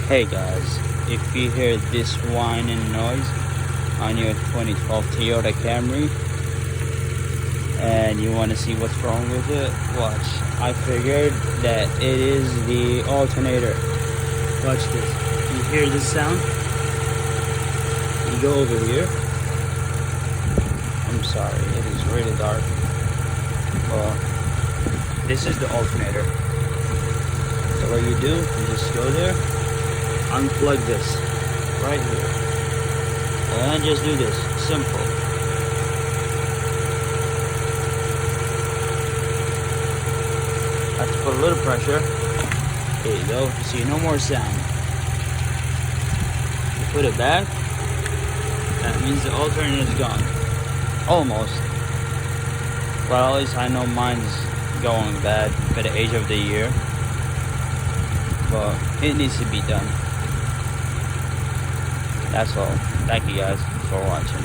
Hey guys, if you hear this whining noise on your 2012 Toyota Camry and you want to see what's wrong with it, watch. I figured that it is the alternator. Watch this. You hear this sound? You go over here. I'm sorry, it is really dark. Well, this is the alternator. So what you do, you just go there, unplug this right here, and just do this. Simple. Have to put a little pressure. There you go. See, no more sound. You put it back. That means the alternator is gone. Almost. Well, at least I know mine's going bad for the age of the year. But it needs to be done. That's all. Thank you guys for watching.